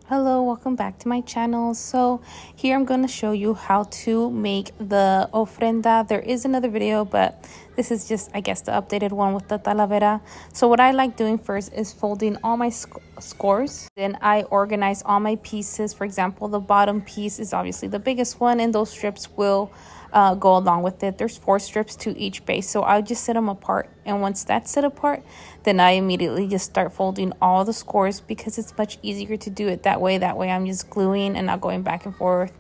Hello, welcome back to my channel. So here I'm going to show you how to make the ofrenda. There is another video, but this is just, I guess, the updated one with the Talavera. So what I like doing first is folding all my scores. Then I organize all my pieces. For example, the bottom piece is obviously the biggest one, and those strips will go along with it. There's 4 strips to each base, so I'll just set them apart, and once that's set apart, then I immediately just start folding all the scores because it's much easier to do it that way. I'm just gluing and not going back and forth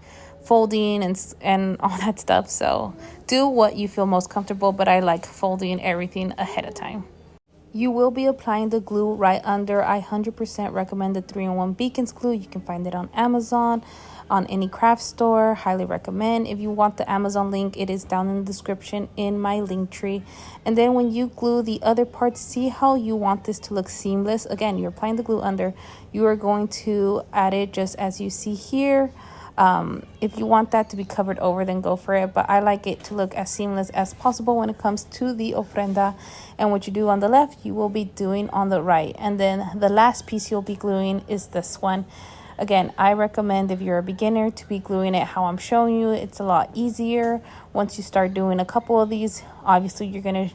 folding and all that stuff. So do what you feel most comfortable, but I like folding everything ahead of time. You will be applying the glue right under. I 100% recommend the 3-in-1 Beacons glue. You can find it on Amazon, on any craft store. Highly recommend. If you want the Amazon link, it is down in the description in my link tree. And then when you glue the other parts, see how you want this to look seamless. Again, you're applying the glue under. You are going to add it just as you see here. If you want that to be covered over, then go for it, but I like it to look as seamless as possible when it comes to the ofrenda. And what you do on the left, you will be doing on the right. And then the last piece you'll be gluing is this one. Again, I recommend, if you're a beginner, to be gluing it how I'm showing you. It's a lot easier. Once you start doing a couple of these, obviously you're gonna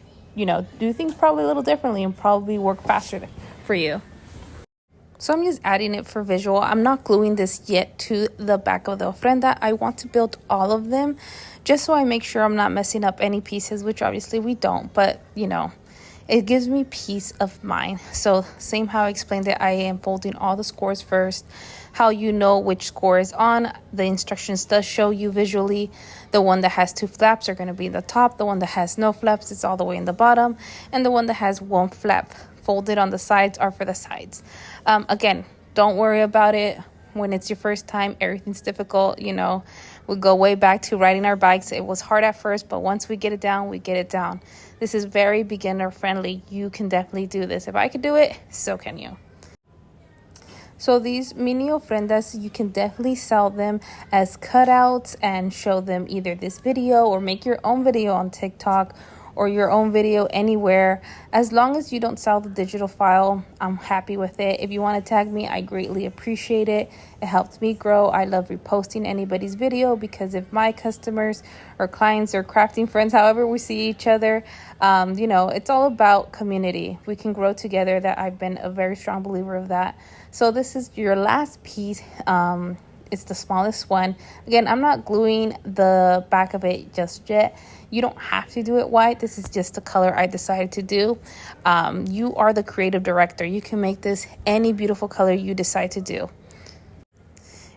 do things probably a little differently and probably work faster for you. So I'm just adding it for visual. I'm not gluing this yet to the back of the ofrenda. I want to build all of them just so I make sure I'm not messing up any pieces, which obviously we don't, but it gives me peace of mind. So same how I explained it, I am folding all the scores first. How you know which score is on, the instructions does show you visually. The one that has 2 flaps are going to be in the top. The one that has no flaps is all the way in the bottom. And the one that has 1 flap folded on the sides are for the sides. Again, don't worry about it when it's your first time. Everything's difficult. We go way back to riding our bikes. It was hard at first, but once we get it down, we get it down. This is very beginner friendly. You can definitely do this. If I could do it, so can you. So these mini ofrendas, you can definitely sell them as cutouts and show them either this video or make your own video on TikTok or your own video anywhere. As long as you don't sell the digital file, I'm happy with it. If you want to tag me, I greatly appreciate it. It helps me grow. I love reposting anybody's video because if my customers or clients or crafting friends, however we see each other, it's all about community. We can grow together. That I've been a very strong believer of that. So this is your last piece. It's the smallest one. Again, I'm not gluing the back of it just yet. You don't have to do it white. This is just the color I decided to do. You are the creative director. You can make this any beautiful color you decide to do.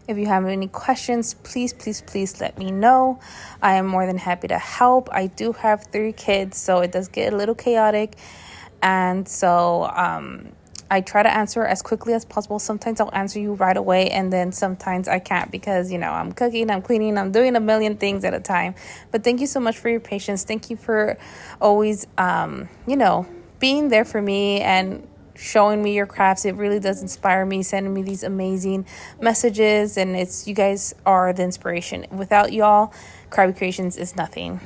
If you have any questions, please let me know. I am more than happy to help. I do have 3 kids, so it does get a little chaotic. And so I try to answer as quickly as possible. Sometimes I'll answer you right away, and then sometimes I can't because, I'm cooking, I'm cleaning, I'm doing a million things at a time. But thank you so much for your patience. Thank you for always, being there for me and showing me your crafts. It really does inspire me, sending me these amazing messages, and you guys are the inspiration. Without y'all, Krabby Creations is nothing.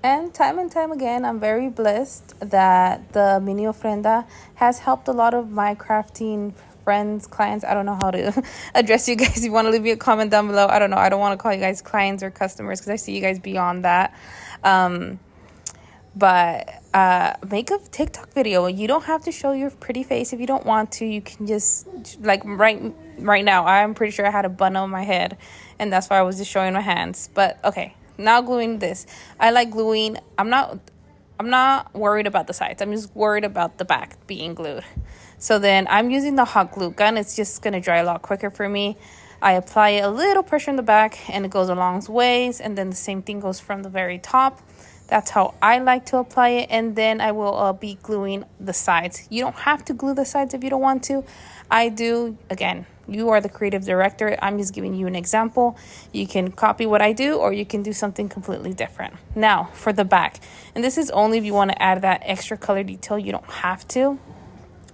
And time again, I'm very blessed that the mini ofrenda has helped a lot of my crafting friends, clients. I don't know how to address you guys. If you want to leave me a comment down below. I don't know. I don't want to call you guys clients or customers because I see you guys beyond that. But make a TikTok video. You don't have to show your pretty face if you don't want to. You can just, like right now, I'm pretty sure I had a bun on my head, and that's why I was just showing my hands. But okay. Now gluing this. I like gluing. I'm not worried about the sides. I'm just worried about the back being glued. So then I'm using the hot glue gun. It's just going to dry a lot quicker for me. I apply a little pressure in the back and it goes a long ways. And then the same thing goes from the very top. That's how I like to apply it. And then I will be gluing the sides. You don't have to glue the sides if you don't want to. I do. Again, you are the creative director. I'm just giving you an example. You can copy what I do, or you can do something completely different. Now for the back. And this is only if you want to add that extra color detail. You don't have to.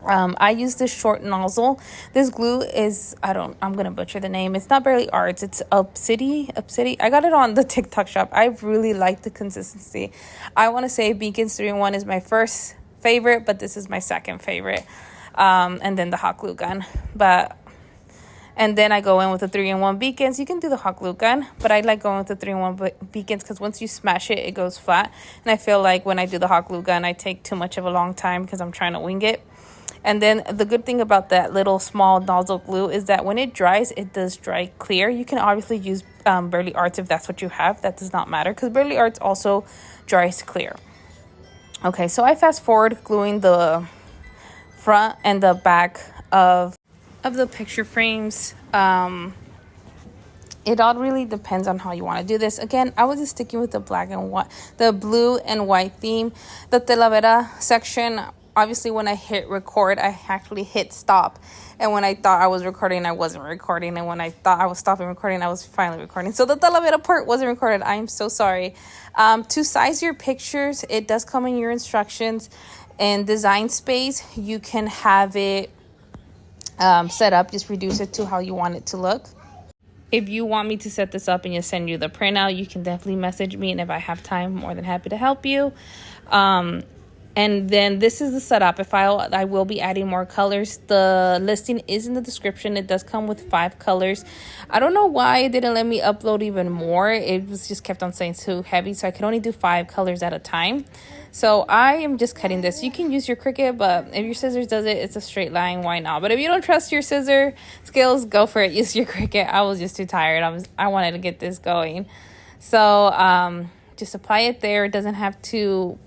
I use this short nozzle. This glue is, I'm going to butcher the name. It's not Barely Arts. It's Obsidian. I got it on the TikTok shop. I really like the consistency. I want to say Beacons 3-in-1 is my first favorite, but this is my second favorite. And then the hot glue gun. But And then I go in with the 3-in-1 beacons. You can do the hot glue gun, but I like going with the 3-in-1 beacons because once you smash it, it goes flat. And I feel like when I do the hot glue gun, I take too much of a long time because I'm trying to wing it. And then the good thing about that little small nozzle glue is that when it dries, it does dry clear. You can obviously use Burley Arts if that's what you have. That does not matter because Burley Arts also dries clear. Okay, so I fast forward gluing the front and the back of the picture frames. It all really depends on how you want to do this. Again, I was just sticking with the black and white, the blue and white theme. The Talavera section, obviously when I hit record, I actually hit stop. And when I thought I was recording, I wasn't recording. And when I thought I was stopping recording, I was finally recording. So the Talavera part wasn't recorded. I am so sorry. To size your pictures, it does come in your instructions. In design space, you can have it set up. Just reduce it to how you want it to look. If you want me to set this up and just send you the printout, you can definitely message me. And if I have time, I'm more than happy to help you. And then this is the setup. I will be adding more colors. The listing is in the description. It does come with 5 colors. I don't know why it didn't let me upload even more. It was just kept on saying too heavy. So I could only do 5 colors at a time. So I am just cutting this. You can use your Cricut, but if your scissors does it, it's a straight line. Why not? But if you don't trust your scissor skills, go for it. Use your Cricut. I was just too tired. I wanted to get this going. So just apply it there. It doesn't have to,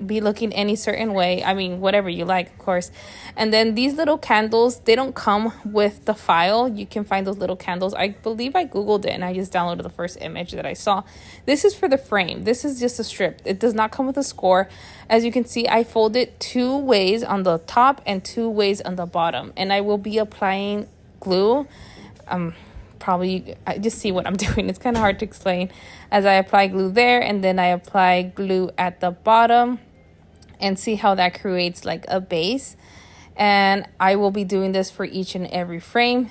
be looking any certain way. I mean, whatever you like, of course. And then these little candles, they don't come with the file. You can find those little candles. I believe I Googled it and I just downloaded the first image that I saw. This is for the frame. This is just a strip. It does not come with a score. As you can see, I fold it 2 ways on the top and 2 ways on the bottom. And I will be applying glue. Probably I just see what I'm doing. It's kind of hard to explain. As I apply glue there and then I apply glue at the bottom and see how that creates like a base. And I will be doing this for each and every frame.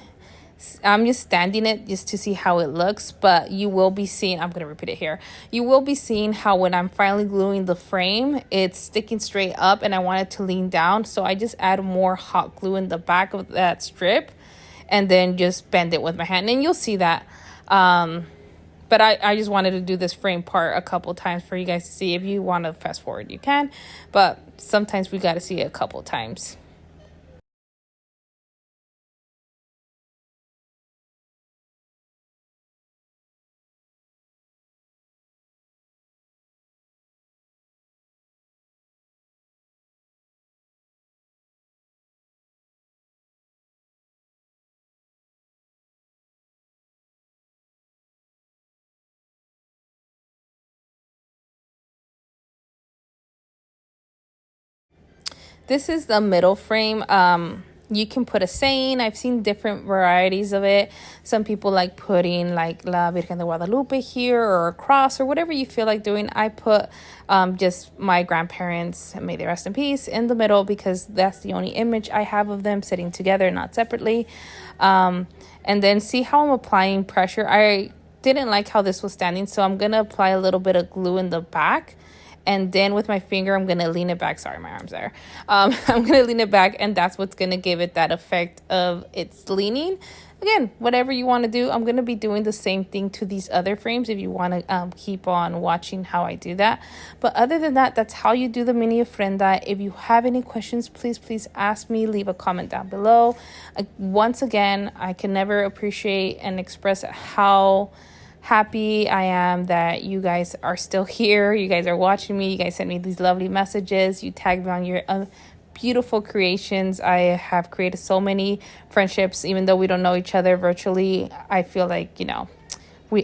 I'm just standing it just to see how it looks, but you will be seeing, I'm going to repeat it here. You will be seeing how when I'm finally gluing the frame, it's sticking straight up and I want it to lean down. So I just add more hot glue in the back of that strip and then just bend it with my hand. And you'll see that. But I just wanted to do this frame part a couple times for you guys to see. If you want to fast forward, you can. But sometimes we got to see it a couple times. This is the middle frame. You can put a saying. I've seen different varieties of it. Some people like putting like La Virgen de Guadalupe here or a cross or whatever you feel like doing. I put just my grandparents, may they rest in peace, in the middle because that's the only image I have of them sitting together, not separately. And then see how I'm applying pressure. I didn't like how this was standing, so I'm going to apply a little bit of glue in the back. And then with my finger, I'm going to lean it back. Sorry, my arm's there. I'm going to lean it back, and that's what's going to give it that effect of it's leaning. Again, whatever you want to do, I'm going to be doing the same thing to these other frames if you want to keep on watching how I do that. But other than that, that's how you do the mini ofrenda. If you have any questions, please ask me. Leave a comment down below. Once again, I can never appreciate and express how happy I am that you guys are still here. You guys are watching me. You guys sent me these lovely messages. You tagged me on your beautiful creations. I have created so many friendships, even though we don't know each other virtually. I feel like,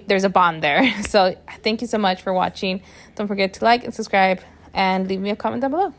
there's a bond there. So thank you so much for watching. Don't forget to like and subscribe and leave me a comment down below.